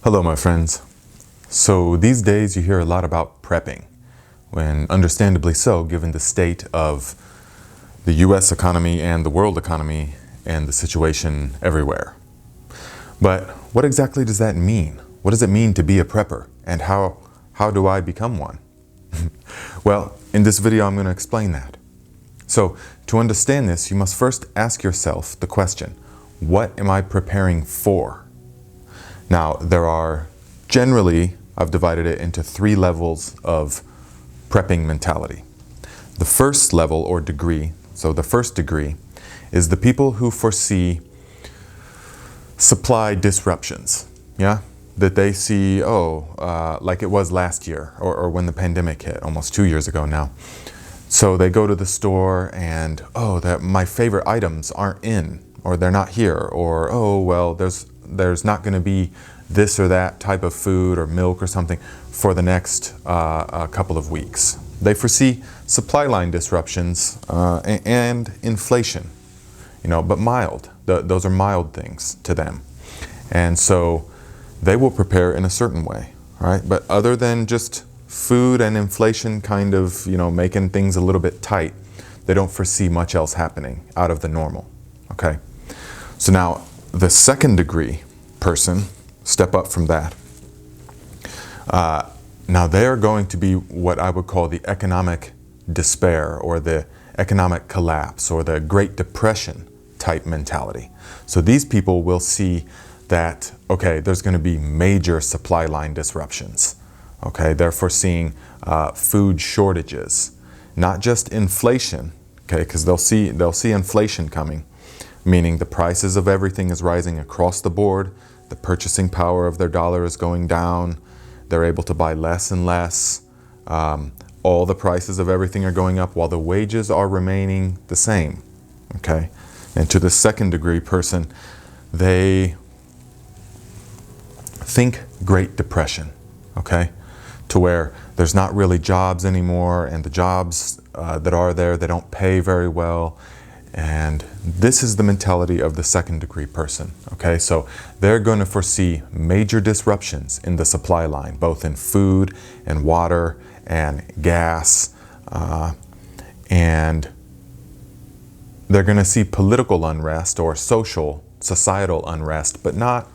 Hello, my friends. So these days you hear a lot about prepping, when understandably so, given the state of the US economy and the world economy and the situation everywhere. But what exactly does that mean? What does it mean to be a prepper? And how do I become one? Well, in this video I'm going to explain that. So to understand this, you must first ask yourself the question, what am I preparing for? Now, there are generally, I've divided it into 3 levels of prepping mentality. The first level or degree, so the first degree, is the people who foresee supply disruptions, yeah? That they see, like it was last year or when the pandemic hit, almost 2 years ago now. So they go to the store and, that my favorite items aren't in, or they're not here, or, there's not going to be this or that type of food or milk or something for the next couple of weeks. They foresee supply line disruptions and inflation, but mild. Those are mild things to them. And so they will prepare in a certain way, right? But other than just food and inflation kind of, making things a little bit tight, they don't foresee much else happening out of the normal, okay? So now, the second degree person, step up from that. Now they are going to be what I would call the economic despair or the economic collapse or the Great Depression type mentality. So these people will see that, okay, there's going to be major supply line disruptions. Okay, they're foreseeing food shortages, not just inflation, okay, because they'll see inflation coming. Meaning the prices of everything is rising across the board, the purchasing power of their dollar is going down, they're able to buy less and less, all the prices of everything are going up while the wages are remaining the same, okay? And to the second degree person, they think Great Depression, okay? To where there's not really jobs anymore, and the jobs that are there, they don't pay very well. And this is the mentality of the second degree person, okay? So they're going to foresee major disruptions in the supply line, both in food and water and gas. And they're going to see political unrest or societal unrest, but not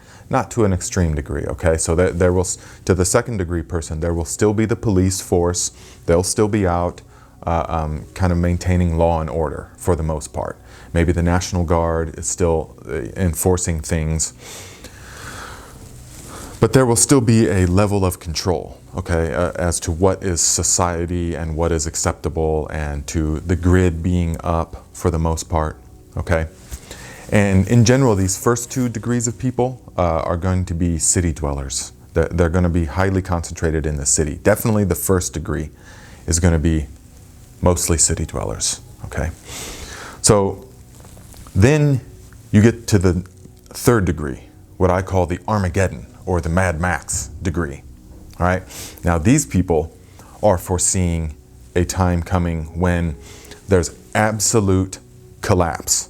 to an extreme degree, okay? So there will, to the second degree person, there will still be the police force. They'll still be out kind of maintaining law and order for the most part. Maybe the National Guard is still enforcing things, but there will still be a level of control, okay, as to what is society and what is acceptable, and to the grid being up for the most part, okay? And in general, these first 2 degrees of people are going to be city dwellers. They're going to be highly concentrated in the city. Definitely the first degree is going to be mostly city dwellers, okay? So then you get to the third degree, what I call the Armageddon or the Mad Max degree, all right? Now these people are foreseeing a time coming when there's absolute collapse,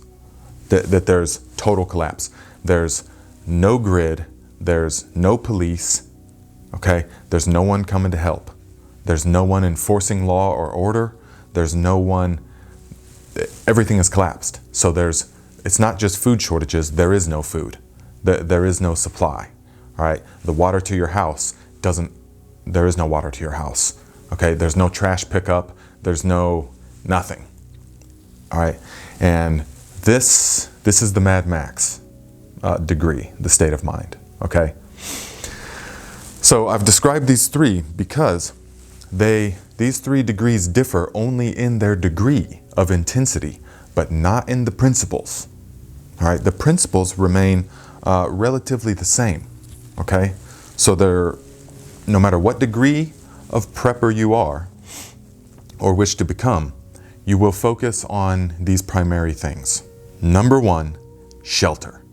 that there's total collapse. There's no grid, there's no police, okay? There's no one coming to help. There's no one enforcing law or order. There's no one, everything is collapsed. So it's not just food shortages, there is no food. There is no supply, all right? The water to your house there is no water to your house, okay? There's no trash pickup, there's nothing, all right? And this is the Mad Max degree, the state of mind, okay? So I've described these 3 because these 3 degrees differ only in their degree of intensity, but not in the principles. All right, the principles remain relatively the same, okay? So no matter what degree of prepper you are or wish to become, you will focus on these primary things. Number 1, shelter.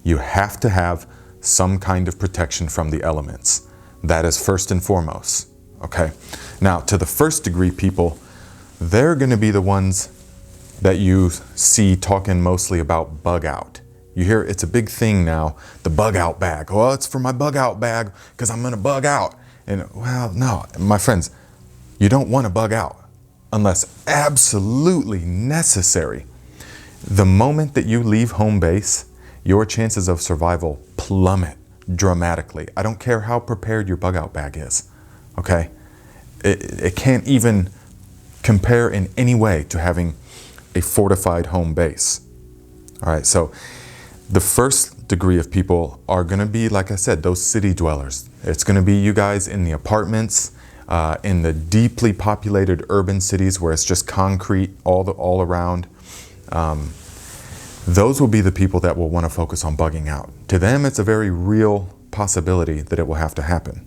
You have to have some kind of protection from the elements. That is first and foremost. Okay, now to the first degree people, they're going to be the ones that you see talking mostly about bug out You hear it's a big thing now, the bug out bag. Well, it's for my bug out bag because I'm going to bug out. And well, no, my friends, you don't want to bug out unless absolutely necessary. The moment that you leave home base, your chances of survival plummet dramatically. I don't care how prepared your bug out bag is, okay? It can't even compare in any way to having a fortified home base. All right, so the first degree of people are going to be, like I said, those city dwellers. It's going to be you guys in the apartments, in the deeply populated urban cities where it's just concrete all around. Those will be the people that will want to focus on bugging out. To them, it's a very real possibility that it will have to happen,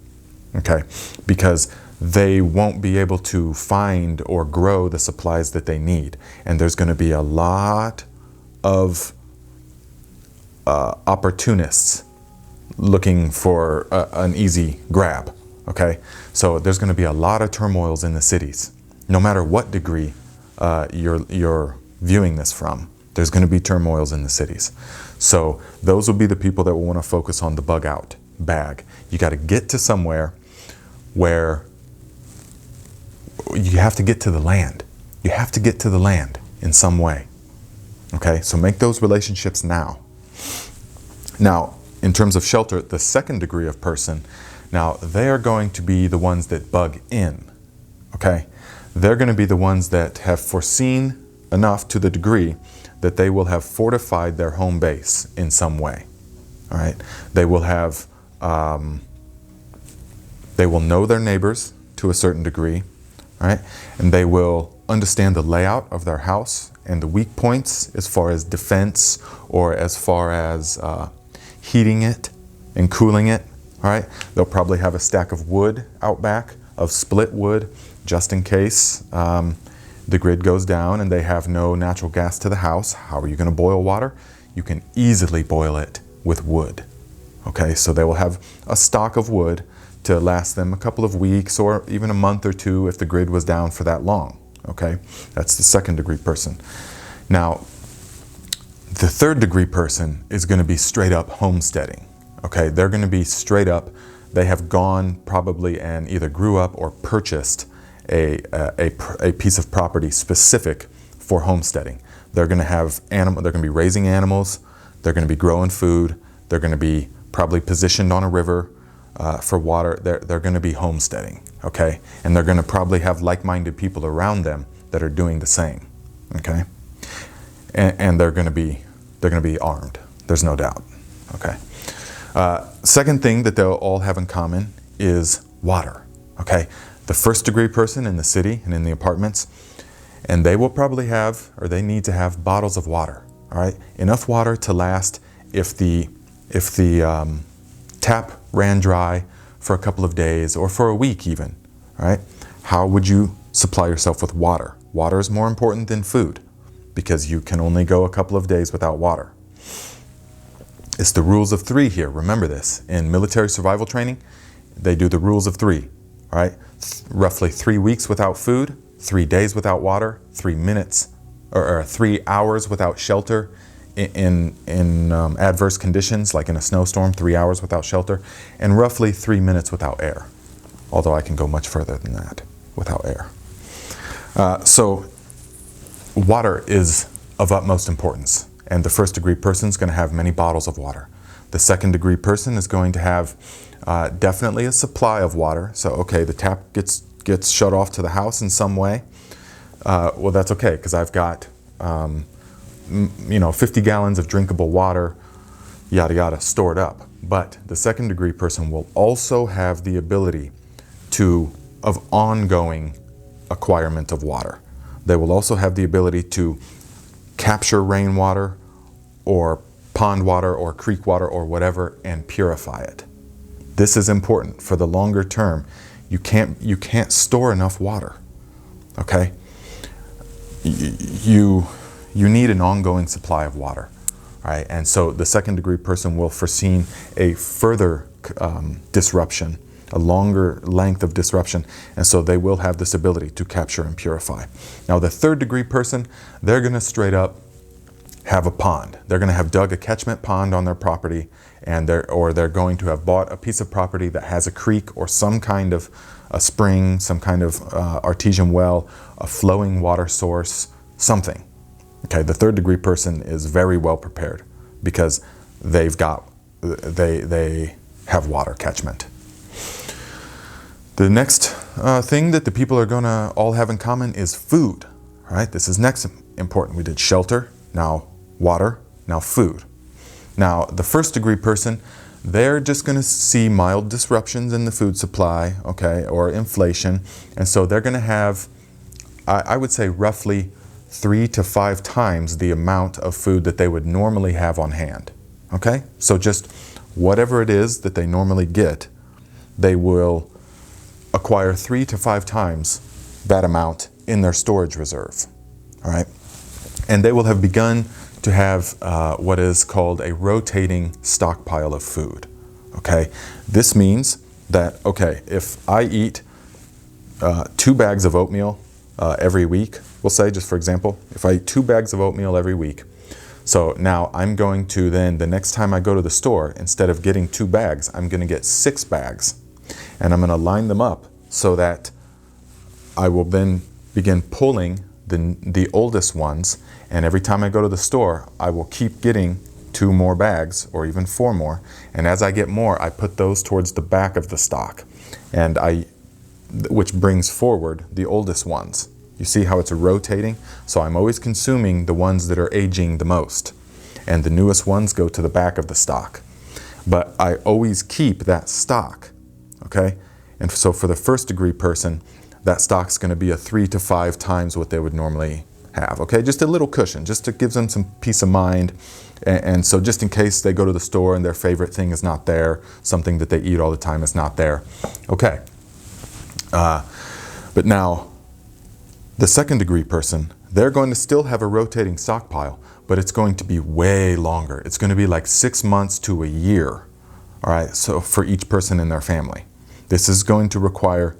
okay? Because they won't be able to find or grow the supplies that they need. And there's going to be a lot of opportunists looking for an easy grab, okay? So there's going to be a lot of turmoils in the cities. No matter what degree you're viewing this from, there's going to be turmoils in the cities. So those will be the people that will want to focus on the bug out bag. You got to get to somewhere where you have to get to the land. You have to get to the land in some way. Okay, so make those relationships now. Now, in terms of shelter, the second degree of person, now they are going to be the ones that bug in. Okay, they're going to be the ones that have foreseen enough to the degree that they will have fortified their home base in some way. All right, they will have, they will know their neighbors to a certain degree. All right, and they will understand the layout of their house and the weak points as far as defense or as far as heating it and cooling it. All right, they'll probably have a stack of wood out back, of split wood, just in case the grid goes down and they have no natural gas to the house. How are you going to boil water? You can easily boil it with wood. Okay, so they will have a stock of wood to last them a couple of weeks or even a month or two if the grid was down for that long. Okay, that's the second degree person. Now, the third degree person is going to be straight up homesteading. Okay, they're going to be straight up. They have gone probably and either grew up or purchased a piece of property specific for homesteading. They're going to have they're going to be raising animals. They're going to be growing food. They're going to be probably positioned on a river for water. They're going to be homesteading, okay? And they're going to probably have like-minded people around them that are doing the same, okay? And they're going to be armed. There's no doubt, okay? Second thing that they'll all have in common is water, okay? The first degree person in the city and in the apartments, and they will probably have, or they need to have, bottles of water, all right? Enough water to last if the tap ran dry for a couple of days or for a week even, all right? How would you supply yourself with water? Water is more important than food because you can only go a couple of days without water. It's the rules of three here. Remember this. In military survival training, they do the rules of three, all right? Roughly 3 weeks without food, 3 days without water, 3 minutes or 3 hours without shelter in adverse conditions, like in a snowstorm, 3 hours without shelter, and roughly 3 minutes without air. Although I can go much further than that without air. So water is of utmost importance. And the first degree person is going to have many bottles of water. The second degree person is going to have definitely a supply of water. So, okay, the tap gets shut off to the house in some way. Well, that's okay, because I've got 50 gallons of drinkable water, yada yada, stored up. But the second degree person will also have the ability of ongoing acquirement of water. They will also have the ability to capture rainwater or pond water or creek water or whatever and purify it. This is important for the longer term. You can't store enough water, okay? You need an ongoing supply of water, right? And so the second degree person will foresee a further disruption, a longer length of disruption, and so they will have this ability to capture and purify. Now the third degree person, they're going to straight up have a pond. They're going to have dug a catchment pond on their property, and they're going to have bought a piece of property that has a creek or some kind of a spring, some kind of artesian well, a flowing water source, something. Okay, the third degree person is very well prepared because they have water catchment. The next thing that the people are going to all have in common is food. Right? This is next important. We did shelter, now water, now food. Now, the first degree person, they're just going to see mild disruptions in the food supply, okay, or inflation. And so they're going to have, I would say, roughly 3 to 5 times the amount of food that they would normally have on hand. Okay? So just whatever it is that they normally get, they will acquire 3 to 5 times that amount in their storage reserve. All right? And they will have begun to have what is called a rotating stockpile of food. Okay? This means that, okay, if I eat 2 bags of oatmeal every week, we'll say, just for example, if I eat 2 bags of oatmeal every week, so now I'm going to then, the next time I go to the store, instead of getting 2 bags, I'm going to get 6 bags. And I'm going to line them up so that I will then begin pulling the oldest ones, and every time I go to the store, I will keep getting 2 more bags or even 4 more. And as I get more, I put those towards the back of the stock, and which brings forward the oldest ones. You see how it's rotating? So I'm always consuming the ones that are aging the most, and the newest ones go to the back of the stock. But I always keep that stock, okay? And so for the first degree person, that stock's going to be 3 to 5 times what they would normally have, okay? Just a little cushion, just to give them some peace of mind. And so just in case they go to the store and their favorite thing is not there, something that they eat all the time is not there, okay. But now, the second degree person, they're going to still have a rotating stockpile, but it's going to be way longer. It's going to be like 6 months to a year, all right? So for each person in their family. This is going to require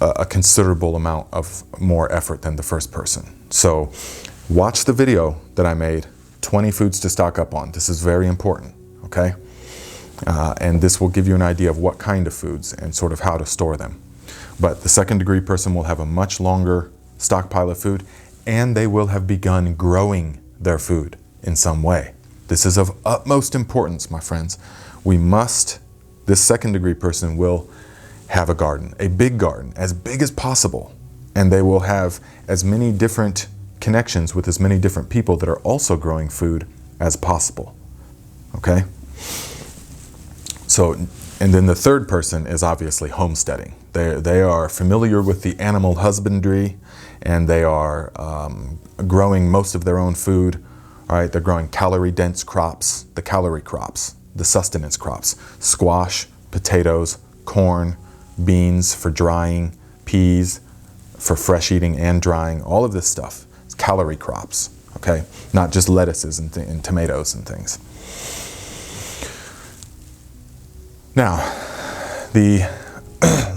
a considerable amount of more effort than the first person. So watch the video that I made, 20 foods to stock up on. This is very important, okay? And this will give you an idea of what kind of foods and sort of how to store them. But the second degree person will have a much longer stockpile of food, and they will have begun growing their food in some way. This is of utmost importance, my friends. This second degree person will have a garden, a big garden, as big as possible. And they will have as many different connections with as many different people that are also growing food as possible. Okay? So, and then the third person is obviously homesteading. They are familiar with the animal husbandry, and they are growing most of their own food. All right, they're growing calorie-dense crops, the calorie crops, the sustenance crops, squash, potatoes, corn, beans for drying, peas for fresh eating and drying, all of this stuff. It's calorie crops, okay? Not just lettuces and tomatoes and things. Now, the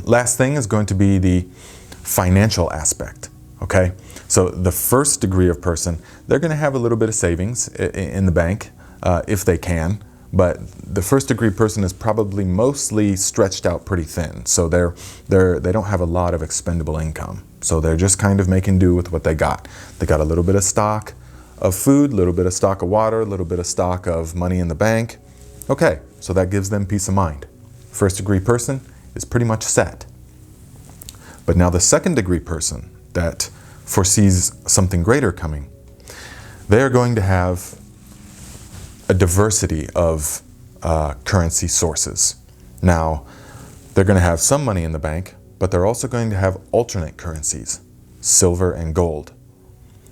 last thing is going to be the financial aspect, okay? So the first degree of person, they're going to have a little bit of savings in the bank if they can. But the first degree person is probably mostly stretched out pretty thin. So they don't have a lot of expendable income. So they're just kind of making do with what they got. They got a little bit of stock of food, a little bit of stock of water, a little bit of stock of money in the bank. Okay, so that gives them peace of mind. First degree person is pretty much set. But now the second degree person that foresees something greater coming, they are going to have a diversity of currency sources. Now, they're going to have some money in the bank, but they're also going to have alternate currencies, silver and gold.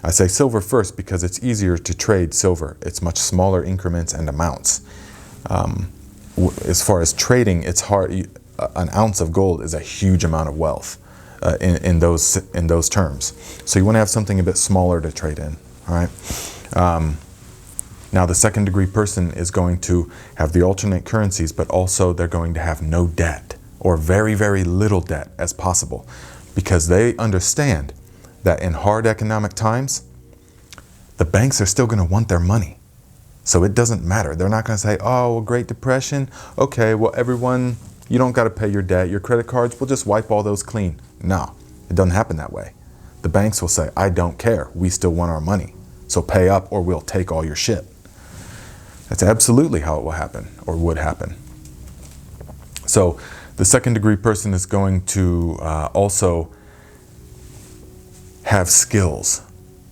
I say silver first because it's easier to trade silver. It's much smaller increments and amounts. As far as trading, it's hard. An ounce of gold is a huge amount of wealth in those terms. So you want to have something a bit smaller to trade in. All right. Now the second degree person is going to have the alternate currencies, but also they're going to have no debt or very, very little debt as possible, because they understand that in hard economic times, the banks are still going to want their money. So it doesn't matter. They're not going to say, oh, well, Great Depression. Okay, well, everyone, you don't got to pay your debt. Your credit cards, we'll just wipe all those clean. No, it doesn't happen that way. The banks will say, I don't care. We still want our money. So pay up or we'll take all your shit. That's absolutely how it will happen or would happen. So the second degree person is going to also have skills,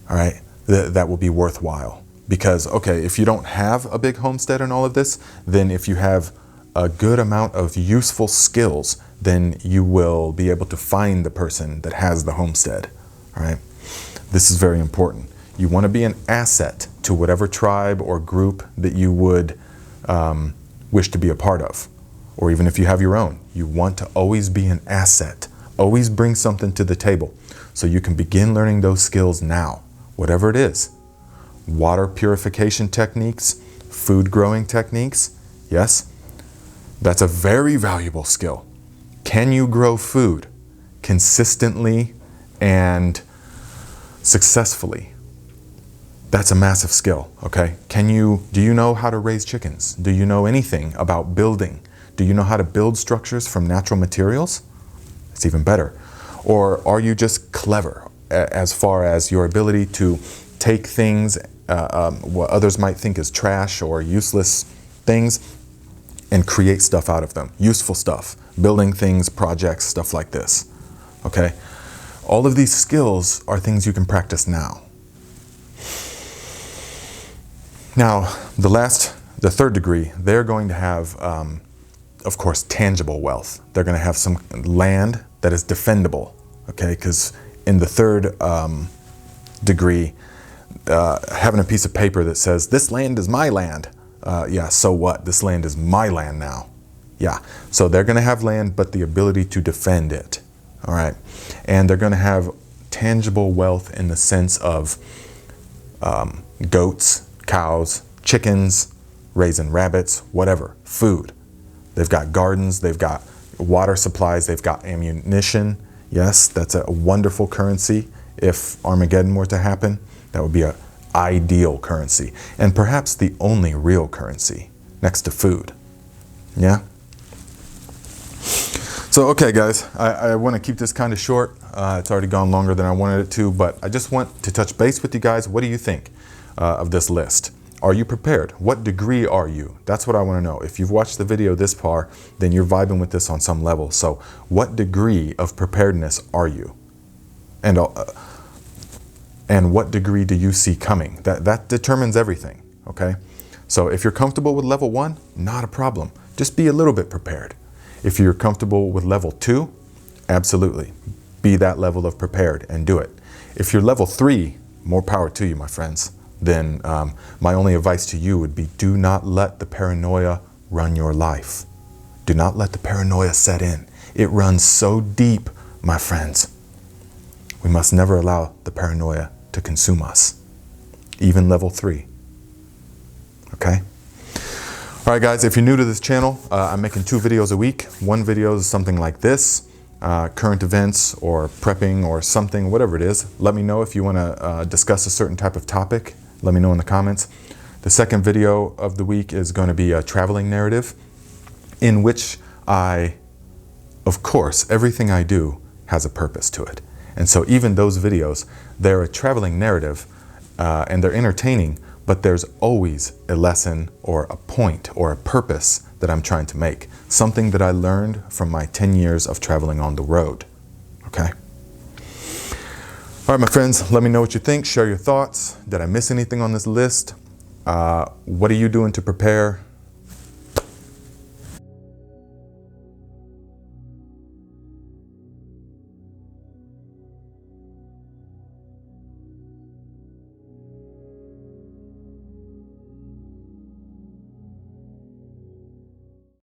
all right, that will be worthwhile. Because, okay, if you don't have a big homestead and all of this, then if you have a good amount of useful skills, then you will be able to find the person that has the homestead, all right? This is very important. You want to be an asset to whatever tribe or group that you would wish to be a part of. Or even if you have your own, you want to always be an asset. Always bring something to the table. So you can begin learning those skills now, whatever it is. Water purification techniques, food growing techniques. Yes, that's a very valuable skill. Can you grow food consistently and successfully? That's a massive skill, okay? Do you know how to raise chickens? Do you know anything about building? Do you know how to build structures from natural materials? It's even better. Or are you just clever as far as your ability to take things, what others might think is trash or useless things, and create stuff out of them, useful stuff, building things, projects, stuff like this, okay? All of these skills are things you can practice now. Now, the third degree, they're going to have, of course, tangible wealth. They're going to have some land that is defendable, okay? Because in the third degree, having a piece of paper that says, this land is my land. Yeah, so what? This land is my land now. Yeah, so they're going to have land, but the ability to defend it, all right? And they're going to have tangible wealth in the sense of goats, cows, chickens, raising rabbits, whatever, food. They've got gardens, they've got water supplies, they've got ammunition. Yes, that's a wonderful currency. If Armageddon were to happen, that would be an ideal currency. And perhaps the only real currency next to food. Yeah? So, okay, guys, I want to keep this kind of short. It's already gone longer than I wanted it to, but I just want to touch base with you guys. What do you think of this list? Are you prepared? What degree are you? That's what I want to know. If you've watched the video this far, then you're vibing with this on some level. So what degree of preparedness are you? And what degree do you see coming? That determines everything, okay? So if you're comfortable with level 1, not a problem. Just be a little bit prepared. If you're comfortable with level 2, absolutely. Be that level of prepared and do it. If you're level 3, more power to you, my friends. Then my only advice to you would be, do not let the paranoia run your life. Do not let the paranoia set in. It runs so deep, my friends. We must never allow the paranoia to consume us, even level 3. Okay? All right, guys, if you're new to this channel, I'm making 2 videos a week. One video is something like this, current events or prepping or something, whatever it is. Let me know if you want to discuss a certain type of topic. Let me know in the comments. The second video of the week is going to be a traveling narrative in which of course, everything I do has a purpose to it. And so even those videos, they're a traveling narrative and they're entertaining, but there's always a lesson or a point or a purpose that I'm trying to make. Something that I learned from my 10 years of traveling on the road, okay? All right, my friends, let me know what you think. Share your thoughts. Did I miss anything on this list? What are you doing to prepare?